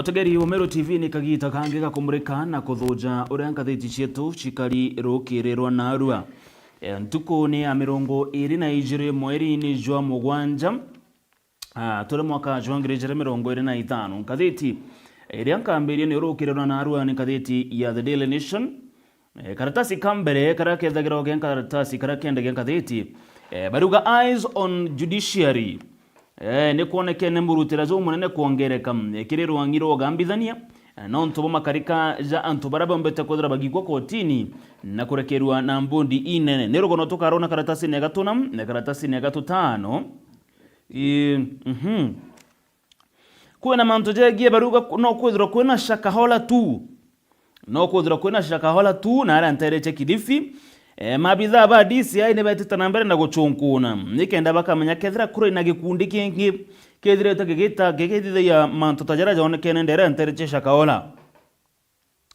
Mutegeri wa Meru TV ni kagita kange gakumurika na kuthuja uria ngatheti cietu cikari rukirirwa na arua. Ntuku ni ya 22 mweri-ini jwa mugwanja turi mwaka jwa 2025. Ngatheti iria nkambirie ni rukirirwa na arua ni ngatheti ya The Daily Nation. Karatasi kambere kara kethagira gen karatasi kara kende gen ngatheti baruga eyes on judiciary. Ni kuonekene murutira zo munene kuongereka kiri rwangiro gambithania no ntubo makarika ja antu baraba mbete kodra bagikwa kotini na kurekerwa na mbundi inene ni rugono tukarona karatasi ne gatuna ne karatasi ne gatutano kuena mantu jegie baruga no kudra kuena shakahola tu na ara ntereche Kilifi. Mabitha ba DCI ne beteta mbere na guchunkuna nikenda bakamenya kethira kuri na gikundi kingi kethira takigita gegethitha ya mantu tajara jone kenendera ntereche shakaola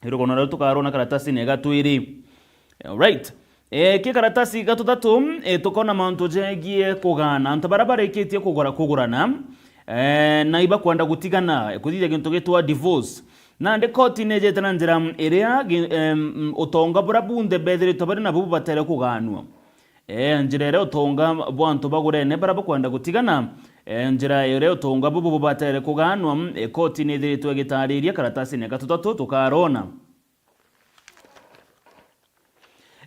irugono rero tukarona karatasi ne gatwiri. Alright, ki karatasi gatutatu tukona mantu jegie kugana antu barabara ikitie kugurana na iba kwenda gutigana kuthithia gintu gitwa divorce na nde koti nejete na njira iria utonga bura bunde bethiri tobari na bubu batere kuganwa njira iria utonga bwantu bagurene baraba kwenda gutigana njira iria utonga bubu batere kuganwa koti nethiritwe gitariria karatasi ne gatutatu tukarona.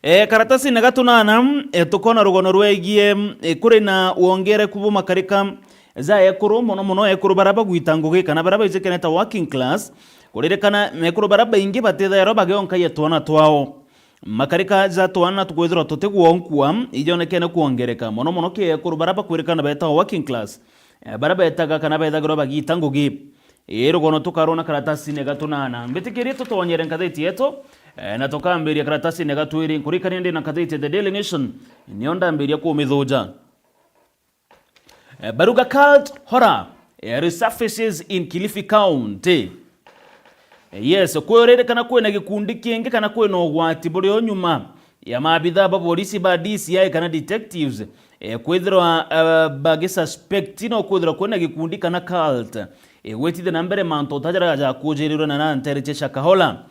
Karatasi ne gatunana tukona rugono rwegie kuri na uongere kubu makarika za ekuru muno ekuru baraba gwitanguge kana baraba izekeneta working class kuririkana mekuru baraba ingi batitha yaro bagionka yetwana twao makarika za twana tukwithira tutigwonkwa ijonekene kuongereka muno ke ekuru baraba kuririkana beta working class baraba etaga kana bethagira bagitanguge irugono tukarona karatasi ne gatunana mbitikiri tutonyere ngatheti yetu na tukambiria karatasi ne gatwiri kurikana ndi na ngatheti The Daily Nation nionda mbiria kumithunja. Baruga cult horror resurfaces in Kilifi County. Yes, kwerere kana kwena gikundi kingi kana kwena ogwati buri onyuma ya mabitha ba polisi ba DCI kana detectives kwithirwa bagi suspect no kwithirwa kwena gikundi kana cult wetithe na mbere manto tajara ja kujirirwa na ntereche shakahola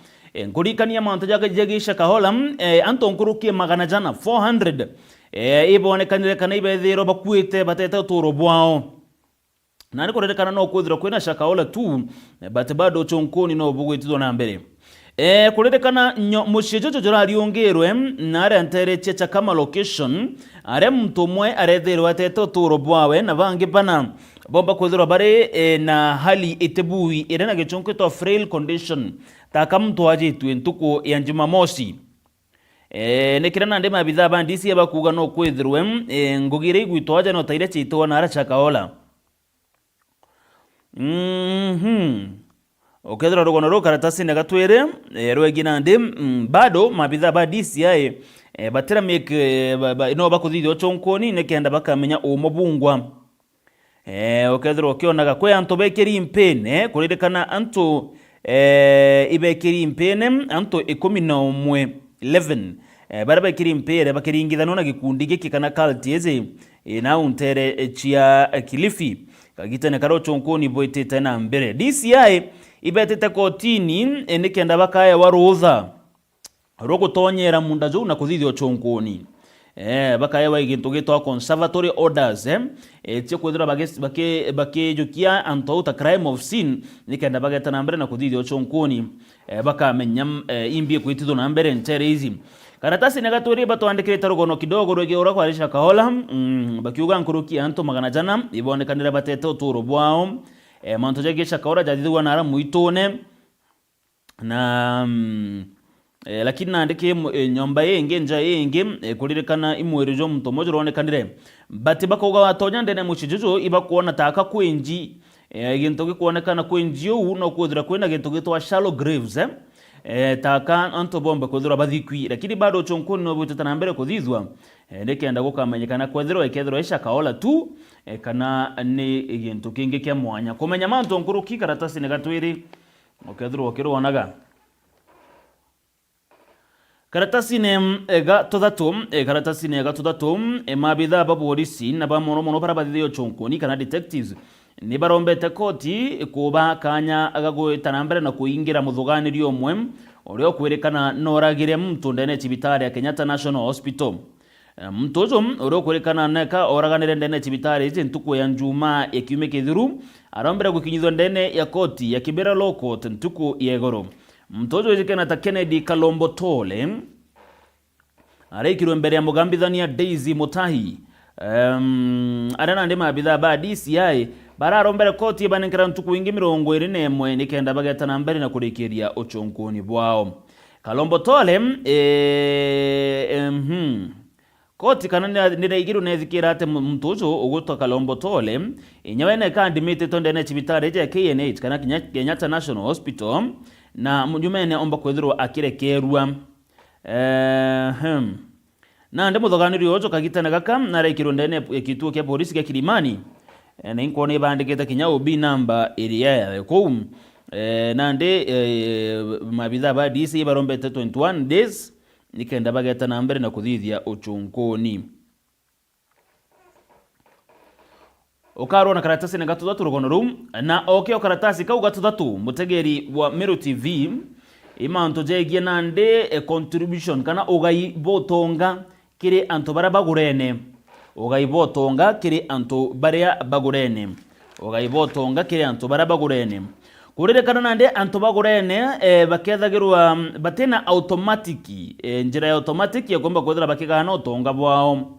nkurikania manto jaga jegi shakahola anto nkurukie magana jana 400 ibonekanire kana ibethiro bakwite batete turo bwao na niko rekana no kwithira kwena shakaola tu but bado chonkoni no bugwitithwa na mbere kurekana mushijojo jorari ongerwe na ara ntereche cha kama location are mtumwe arethirwa atete turo bwawe na bangi bana bomba kwithira bare na hali itebui irena gichonkito frail condition taka mtu ajitwe ntuko ya Jumamosi. Nekirana nde mabitha bandisi abakuga no kwithirwe ngugire igwitwaja no taire chitwa na ara chakaola okethira rugono ro karatasi ne gatwire rwegina ndi bado mabitha ba DCI batira make no bakuthithio chonkoni nekenda bakamenya umubungwa okethira okionaga kwe anto bekeri impene kuririkana anto ibekeri impene anto 11 baraba kirimpere bakiringithano na gikundi giki kana cult eze na untere chia Kilifi kagitane karo chonkoni boitete na mbere DCI ibetete kotini nikenda bakaya warutha rogutonyera munda jo na kuthithio chonkoni bakaya wa igintu gitwa conservatory orders tse kwithira bakijukia antouta crime of sin nikenda bageta na mbere na kuthithio chonkoni bakamenya imbie kwitithwa na mbere ntere izi. Karatasi ne gatwiri batwandikire tarugono kidogo rwege ura kwa risha kahola bakiuga nkuruki anto magana jana ibonekanira batete uturo bwao manto jegesha kaora jadithwa na ara muitone na lakini naandike nyomba yenge nja yenge kuririkana imwerijo mto mojo ronekanire bati bakoga watonya ndene mushijujo ibakuona taka kwenji ginto gikuonekana kwenji u no kuthira kwena ginto gitwa shallow graves taka anto bomba kuthira bathikwi lakini bado chonkoni no buteta na mbere kuthithwa ndekenda gukamenyekana kwethirwa ikethirwa isha kaola tu kana ni gintu kingi kya mwanya kumenya manto nkuruki karatasi ne gatwiri okethirwa okirwonaga karatasi ne gatutatu mabitha ba polisi na ba mono bara bathithio chonkoni kana detectives ni barombete koti kuba kanya agagwitana mbere na kuingira muthuganirio umwe uria ukwerekana noragire mtu ndene cibitari ya Kenyatta National Hospital. Mtu ucio uria ukwerekana neka oraganire ndene cibitari ici ntuku ya njuma ya kiume kithiru arombere gukinyithwa ndene ya koti ya Kibera Law Court ntuku ya igoro. Mtu ucio ikena ta Kennedy Kalombo Tole arekirwe mbere ya mugambithania Daisy Mutahi. Arena ndima abitha ba DCI bararombere koti banenkera ntuku ingi 21 nikenda bagetana mbere na kurikiria uchonkoni bwao. Kalombo Tole koti kana niraigiru nethikira ate mtu ucio ugutwa Kalombo Tole inyawene kandi mite tondene cibitari ya KNH kana Kenyatta National Hospital na mujumene omba kwethirwa akirekerwa. Na nde muthoganirio ucio kagitana gaka naraikirwo ndene kituo kia polisi kia Kilimani na inkone bandikete kinya OB number area ya kou na nde mabitha ba DC barombete 21 days nikenda bagetana mbere na kuthithia uchunkoni. Ukaro na karatasi na gatuthatu rugono rum na okeo karatasi kau gatuthatu mutegeri wa Meru TV imanto jegie nande contribution kana ugai botonga kiri anto bara bagurene ugai botonga kiri anto baria bagurene ugai botonga kiri anto bara bagurene kurire kana nande anto bagurene bakethagirwa batena automatic njira ya automatic ya kwamba kwethira bakigana utonga bwao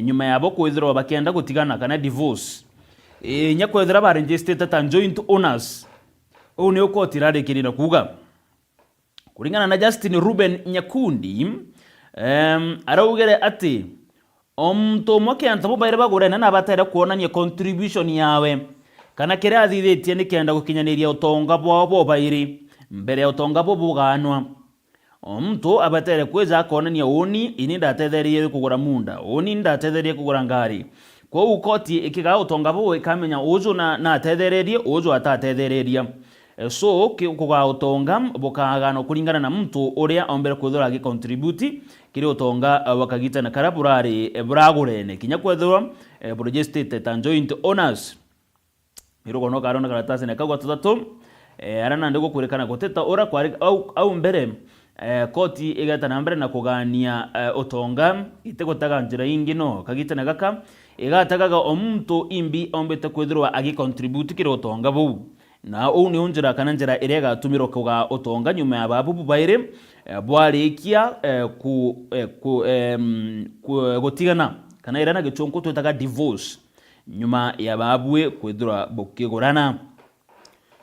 nyuma yabo kwethirwa bakenda gutigana kana divorce nyakwethira ba registered ta joint owners une ukotira kirira kuga kuringana na Justin Ruben Nyakundi araugere ati omto moke anto baire bagurene na batera kuonania contribution yawe kana kira athithetie nikenda gukinyaniria utonga bwabo bairi mbere ya utonga bwo buganwa omto abatere kweza akonania oni ini ndatetherie kugura munda oni ndatetherie kugura ngari kwa ukoti ikiga utonga bwo ikamenya ujo na atethererie ujo atatethereria so kuga utonga bukagano kuringana na mtu uria ombere kwethura agi contribute kiri utonga wakagita na karaburari buragurene kinya kwethura registered and joint owners irugo no karona karatasi na kagwa tutatu arana ndego kurekana guteta ora kwari au mbere koti igata na mbere na kugania utonga itegutaga njira ingi no kagita na gaka igatagaga omuntu imbi ombete kwethura agi contribute kiri utonga bu na uni unjira kana njira irega tumiro kuga utonga nyuma ya babu baire bwarikia gutigana kana irana gichonko twetaga divorce nyuma ya babwe kwithura bukigurana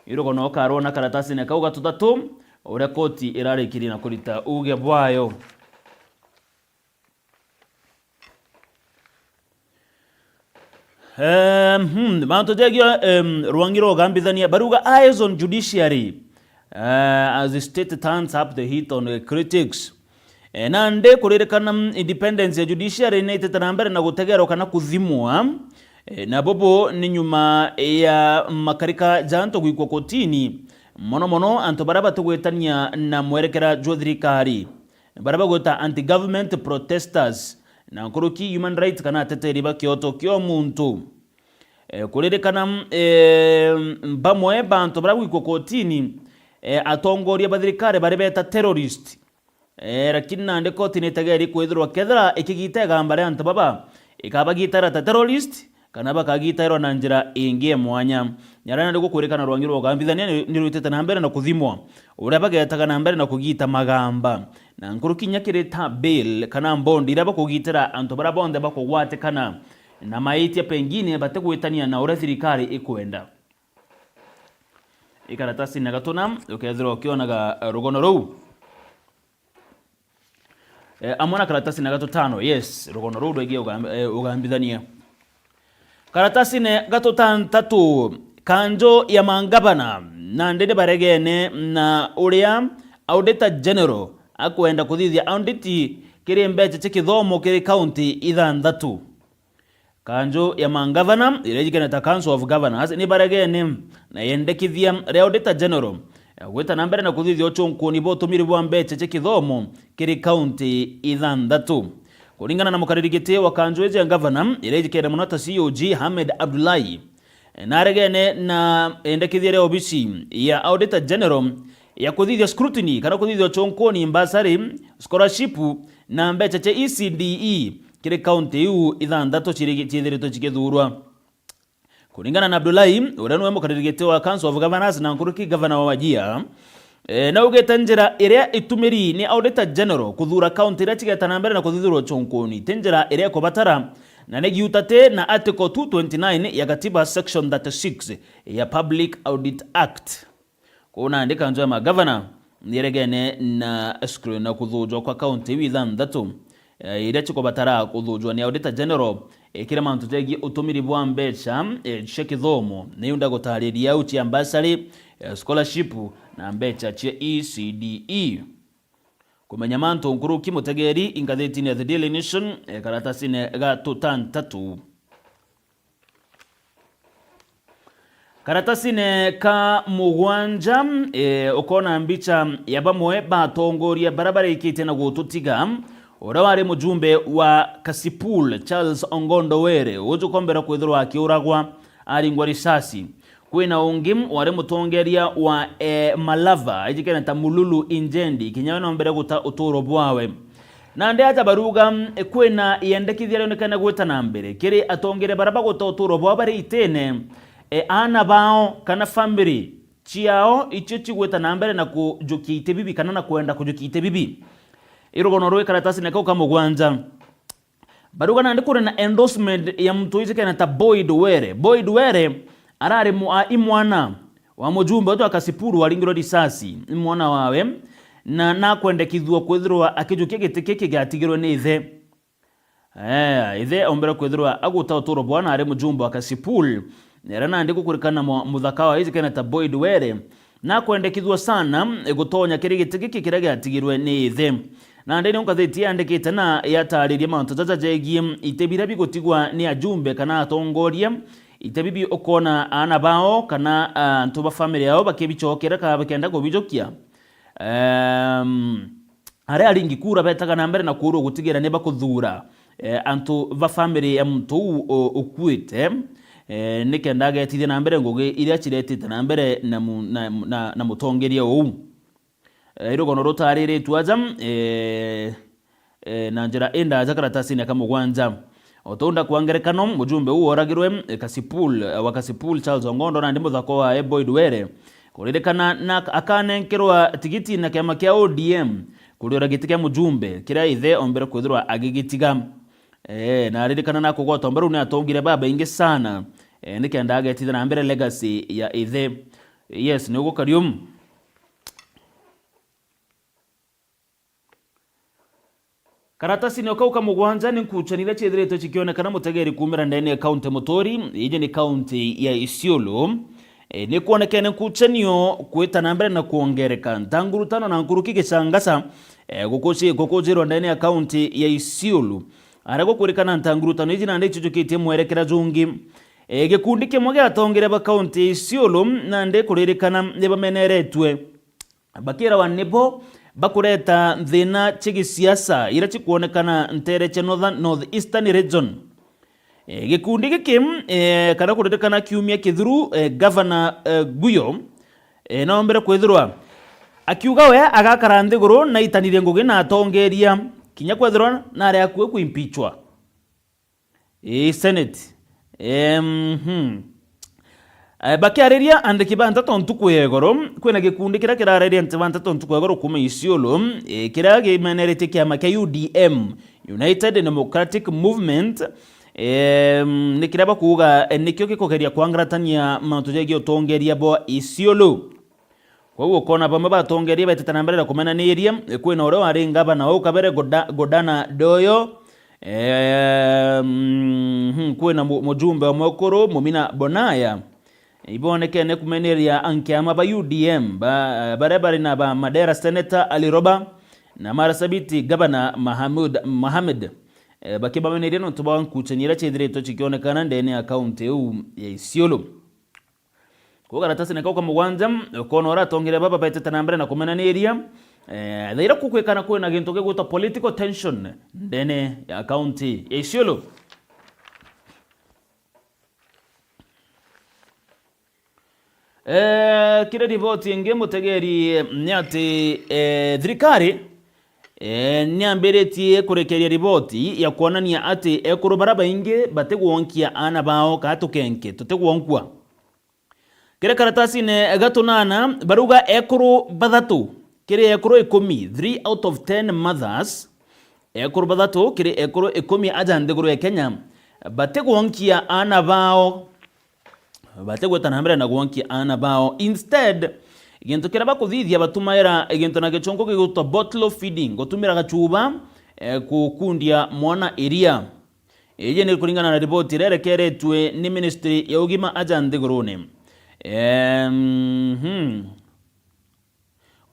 irogo no karona karatasi na kauga tutatu ure koti irarikiri na kurita uge bwayo. Manto jegio ruangiro gambithania baruga eyes on judiciary as the state turns up the heat on the critics. Nande kuririkana independence ya judiciary inaiteta mbere na gutegero kana kuthimwa na bobo ni nyuma ya makarika janto gwikwo kotini mono anto baraba tugwetania na mwerekera jothirikari baraba gweta anti government protesters na kuruki human rights kana teteri bakioto kyo muntu kuririkana bamwe bantu baraba gwikwo kotini atongoria bathirikari bari beta terrorist lakini nande kotini tegeri kwithirwa kethira ikigitega mbare antu baba ikabagitara ta terrorist kana bakagitairwa na njira ingie mwanya nyarana ndiko kurekana rwangirwo gambithania ni rutete na mbere na kuthimwa uria bagetaga na mbere na kugita magamba na nkurukinya kireta bill kana mbondi ira bakugitira antu bara bonde bakugwate kana na maiti pengine bategwetania na uria thirikari ikwenda ikaratasi na gatuna ukethirwo ukionaga rugono ruu amona karatasi na gatutano yes rugono ruu rwegie ugambithania karatasi ne gatutantatu kanjo ya mangabana na ndende baregene na uria auditor general akwenda kuthithia auditi kiri mbeche chikithomo kiri county ithanthatu kanjo ya mangavana irejikana ta council of governors ni baregene na yendekithia ria auditor general gweta nambere na kuthithia ochonkoni botumiri bwa mbeche chikithomo kiri county ithanthatu kuringana na mukaririgite wa kanjo ya governor irejikere munota COG Ahmed Abdullahi naregene na endekithia obisi ya Auditor General ya kuthithia scrutiny kana kuthithia chonkoni mbasari scholarship na mbecha cha ECDE kire county yu ithanthatu chithirito chikithurwa. Kulingana na Abdullahi uria niwe mukaririgite wa Council of Governors na Nkuruki Governor wa Wajir, na ugeta njira iria itumiri ni Auditor General kuthura county iria chigeta na mbere na kuthithurwa chonkoni tenjira iria kubatara na negiutate na Article 229 ya Katiba Section 36 ya Public Audit Act. Kuna andika njo ya magavana niregene na escrow na kuthujwa kwa county withanthatu iria chikubatara kuthujwa ni Auditor General kire mantu tegi utumiri bwa mbecha chekithomo ni unda gutariria uchi ambassador scholarship na mbecha cha ECDE. Kumenya mantu Nkuruki Mutegeri ingatheti ya The Daily Nation karatasi ne ga tutantatu. Karatasi ne ka mugwanja ukona mbicha ya bamwe batongoria barabara ikite na gututiga ora wari mujumbe wa Kasipul Charles Ongondo Were ujukombera kwithirwa akiuragwa ari ngwa risasi. Kwina ungim wari mutongeria wa Malava ijikena ta Mululu Injendi kinyana mbere guta uturo bwawe na nde ata baruga kwina yendekithia yonekana gweta na mbere kiri atongere baraba guta uturo bwawe bari itene ana bao kana family chiao icho chigweta na mbere na kujukite bibi kana na kwenda kujukite bibi irogono rwe karatasi ne kauka mugwanja baruga na ndikure na endorsement ya mtu ijikena ta Boyd Were arare imwana wa mujumbe watu akasipuru waringiro risasi imwana wawe na kwendekithwa kwithirwa akijukia gitikiki gatigirwe ni ithe ombera kwithirwa aguta uturo bwana ari mujumbe akasipuru nera na ndiko kurikana muthaka wa hizi kana ta Boyd Were na kwendekithwa sana gutonya kiri gitikiki kira gatigirwe ni ithe na ndeni unkatheti andikite na yatariria mantu jajajegie itebira bigutigwa ni ajumbe kana atongoria itabibi okona ana bao kana antu ba family yao bakibichokera ka bakenda kubijokia are aringi kura betaga na mbere na kuro gutigera ne bakuthura antu ba family ya mtu ukwite nikenda getithia na mbere ngugi iria chiretite na mbere na mutongeria u irogono rotarire tuaza na njira enda zakaratasi ne kamugwanja otonda kuangerekano mujumbe uo oragirwe Kasipul wa Kasipul Charles Ongondo na ndimo thako wa Boyd Were kuririkana na akanenkerwa tigiti na kiama kia ODM kurira gitikia mujumbe kira ithe ombere kwithirwa agigitiga na aririkana na kugota mbaru ni atongire baba ingi sana nikenda agetithia na mbere legacy ya ithe yes ni ugukarium. Karatasi ni okauka mugwanja ni nkuchanira chethirito chikionekana Mutegeri kumira ndani ya county Mutori ije ni county ya Isiolo ni kuonekana nkuchanio kwita na mbere na kuongereka ntangurutana na Nkuruki Gicangasa gukojero ndani ya county ya Isiolo arago kurikana ntangurutano ije na ndicho chukite mwerekera jungi gikundi kimwe gatongere ba county ya Isiolo na nde kuririkana ne bameneretwe bakira wa nebo bakureta thina chigi siasa ira chikuonekana ntere cha North Eastern region gikundi giki kana kuririkana kiumia kithuru governor Guyo na ombere kwithirwa akiuga we agakara nthiguru na itanire ngugi na atongeria kinya kwithirwa na ari akue kuimpeachwa senate bakiariria andiki bantatu ntuku yegoro kwina gikundi kira kirariria nti bantatu ntuku yegoro kuma Isiolo kira gimenerete kiama kia UDM United Democratic Movement nikiraba kuuga nikyo gikogeria kwangaratania mantu jegi otongeria bo Isiolo kwa kona bamwe batongeria betana mbere kumenaniria kwina ore wari ngabana au kabere Godana Doyo kwina mujumbe wa Mokoro Mumina Bonaya ibonekene kumeneria ankiama ba UDM barebari na ba Madera Senator Ali Roba na Marsabiti Governor Mohamed bakiba meneria no tuba nkuchanira chethirito chikionekana ndene ya county ya Isiolo kwa karatasi ne kauka mugwanja kono ora tongire baba beteta na mbere na kumenaniria dhaira kukwekana kwena gintu geguta political tension ndene ya county ya Isiolo. kire riboti inge mutegeri nyati thirikari niambiretie kurekeria riboti ya kuonania ati ekuru baraba inge bategwonkia ana bao katukenke tutegwonkwa kire karatasi ne gatunana baruga ekuru badatu kire ekuru 10 3 out of 10 mothers ekuru badatu kire ekuru 10 ajandeguru ya Kenya bategwonkia ana bao bategwetana mbere na gwonkia ana bao instead gintu kira bakuthithia batumaira gintu na gichongo gigutwa bottle feeding gutumira gachuba kukundia mwana iria ije ni kuringana na ripoti rerekeretwe ni ministry ya ugima ajandegurune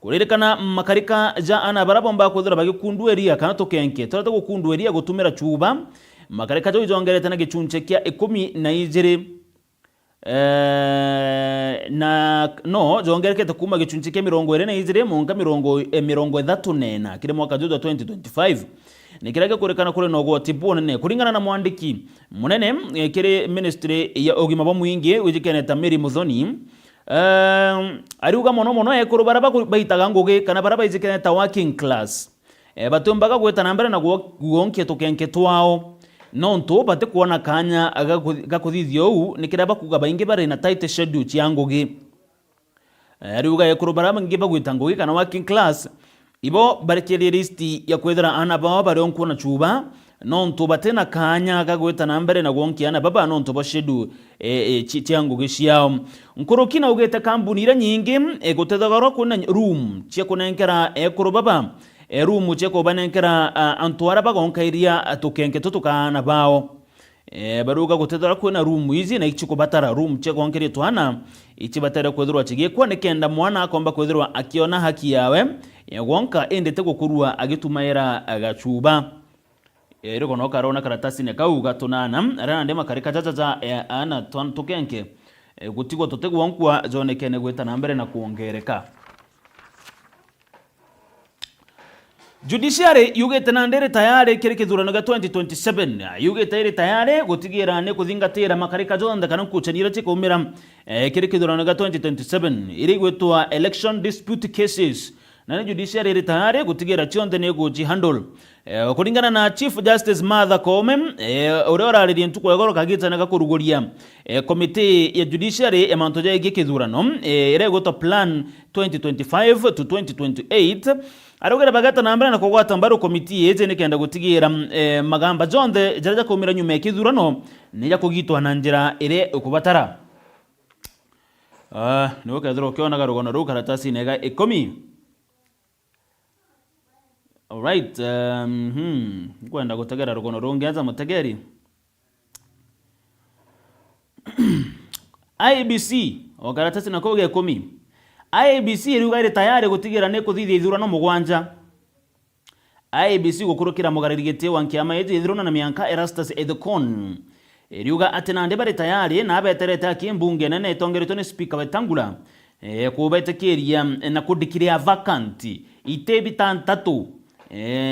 kuririkana makarika ja ana barabomba kuthira bagikundu eria kana tukenke turata gukundu eria gutumira chuba makarika jo ijongerete na gichunche kia 12 na no jongerekete kuma gichunchi ke 22 monka 34 kire mwaka judo 2025 nikirage kurekana kule no gotibu nene kuringana na mwandiki munene kire ministry ya ogima bamwingi wijikeneta Mary Muthoni ariuga mono ekuru baraba baitaga ngugi kana baraba ijikeneta working class batumbaga gweta nambere na guonkie tukenke twao nonto bate kuona kanya gakuthithio u nikira bakuga baingi bare na tight schedule ciangugi ariuga ekuru baraba ngi bagwita ngugi kana working class ibo barekerie listi ya kwethera ana baba bare onkuna chuba nonto bate na kanya gagweta nambere na gwonki ana baba nonto bo schedule ciangugi ciao nkurukina ugete kambuni ira nyingi egutethagoro kuna room cia kunenkera ekuru baba room cheko banenkera antwara bagonkairia tukenke tutukana bao baruga gutethera kwena room izi na ichiko batara room cheko onkerie twana ichi batara kwethirwa chigie kwa nekenda mwana akomba kwethirwa akiona haki yawe yagwonka endete gukurua agitumaira agachuba riko no karona karatasi ne kauga tunana arana ndema karika jajaja ana tukenke gutigo tutegwonkwa jonekene gweta nambere na kuongereka Judiciary yugete na ndere tayari kiri kithurano ga 2027 yugete iri tayari gutigira ne kuthingatira makarika jonda kana kuchanira chikumira kiri kithurano ga 2027 iri gwetwa election dispute cases na judiciary iri tayari gutigira chionde ne guji handle kuringana na Chief Justice Martha Koome ore orariri ntuko yagoro kagita na gakuruguria committee ya judiciary ya mantoja igikithurano ire gwetwa plan 2025 to 2028 arugera bagata nambara na kogwata mbaro committee eze nikenda gutigira magamba jonde jaraja kumira nyuma ekithurano nija kugitwa na njira ire ukubatara niwo kethiro kiona garugono ru karatasi nega 10 alright kwenda gutegera rugono rungianza mutegeri IBC okaratasi na koge 10 IBC iriuga iri tayari gutigira ne kuthithia ithurano mugwanja IBC gukurukira mugaririgite wa nkiama yeje ithurano na mianka Erastus Ethekon iriuga ati nande bari tayari na beterete akimbunge nene itongeretwo ni speaker Wetangula kubetekeria na kudikiria vacant itebi tantatu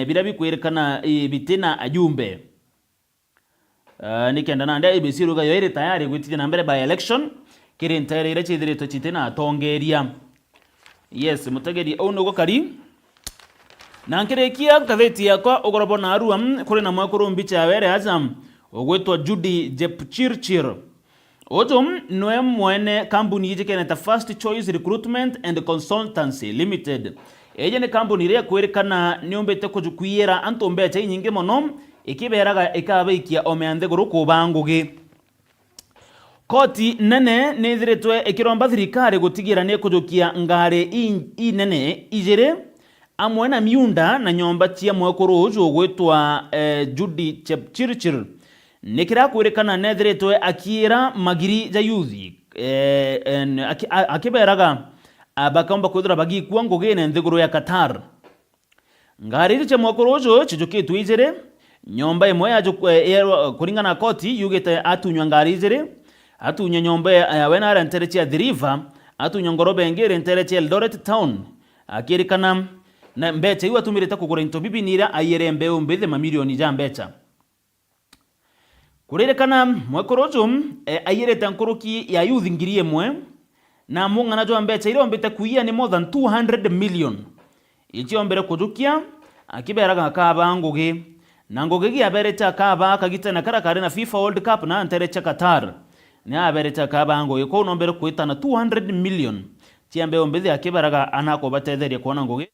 bila bikwerekana bitina ajumbe nikenda nande IBC iriuga yo iri tayari gutithia na mbere by election kiri ntare ire chithiritwe chitina atongeria yes mutegeri ono gokari na nkirekia katheti yakwa ugorobo na arua kuri na mwakuru mbicha ya were azam ogwetwa Judy Jepchirchir otum noe mwene kambuni yijikene ta First Choice Recruitment and Consultancy Limited eje ne kambuni ire kwerekana niombete kujukwira antombe cha nyinge mono ikiberaga ikabikia omeande guruko bangugi koti nene nethiretwe ekiromba thirikari gutigira ne kujukia ngare nene ijere amwe na miunda na nyomba cia mwekuru ujo gwetwa Judy Jepchirchir nikira kwerekana nethiretwe akira magiri ja yuthi akiberaga abakomba kuthira bagi kwa ngugene nthiguru ya Qatar ngari cia mwekuru ujo chijukitwe ijere nyomba imwe ya kuringana na koti yugete atunywa ngari ijere atunya nyombe wena ara nterechia The River atunya ngorobe ngere nterechia Eldoret Town akirikana na mbecha iwa tumireta kugura into bibinira ayere mbeu mbethe mamilioni ja mbecha kuririkana mwekorojo ayere tankuruki ya youth ngiri emwe na munga na jwa mbecha ile ombete kuia ni more than 200 million ichi ombere kujukia akiberaga kaba ngugi na ngugi gi abereta kaba kagitana karakare na FIFA World Cup na anterecha Qatar ni abereta kaba ngugi ko nombere kuitana 200 million chiambe ombethe akiberaga anako batetheria kuona ngugi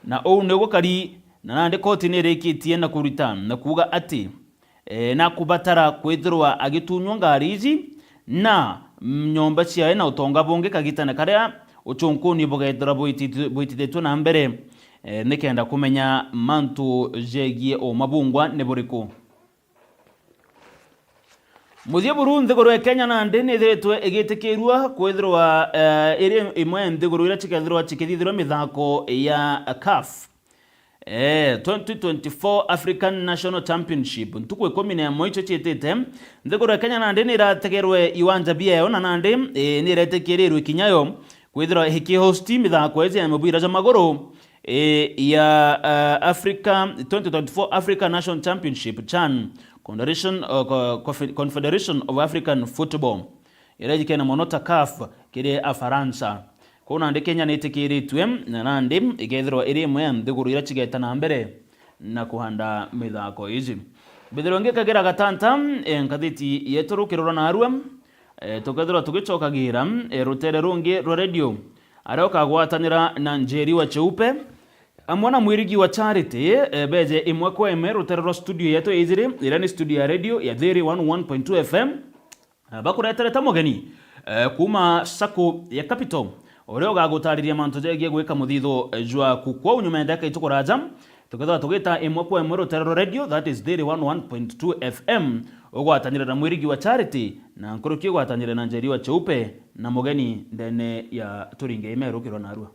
na ou nego kari na nande koti ni rekitie na kurita na kuga ati na kubatara kwithirwa agitunywa ngari ici na nyomba ciae na utonga bungi kagitana karia uchunkuni bugethira bwitithetwo na mbere nikenda kumenya mantu jegie o mabungwa ne buriku muthie Burundi ngoro Kenya na ndi ni thiretwe igitikirwa kwithirwa iri imwe nthiguru ira chikethirwa chikithithirwa mithako ya CAF 2024 African National Championship ntuku 11 icho chietete nthiguru Kenya na ndi ni irategerwe iwanja biayo na nandi ni iratekerirwe kinyayo kwithirwa hikihosti mithako ezi ya mubira ja maguru ya Africa 2024 African National Championship CHAN Confederation of African Football irajikena monota CAF kire Afaransa kuna ndi Kenya nitikiritwe na nandi igethirwa iri imwe nthiguru ira chigeta na mbere na kuhanda mithako ici bithironge kagera gatanta nkathiti yeturukirwa na arua tukethirwa tugichokagira rutere rungi rwa radio aroka gwatanira na Njeri wa Cheupe amwana mwirigi wa Charity beje imwe kwa ime rutere studio yetu izire ira ni studio ya radio ya 101.2 FM bakuretereta mogeni kuma sako ya Capital oreo gagutariria mantu jegie gwika muthitho jwa kukwa unyuma ndaka itukuraja tukethwa tugita imwe kwa ime rutere radio that is 101.2 FM ogwatanira na mwirigi wa Charity na nkuruki gwatanira na Njeri wa Cheupe na mogeni ndene ya turinge imerukirwa na arua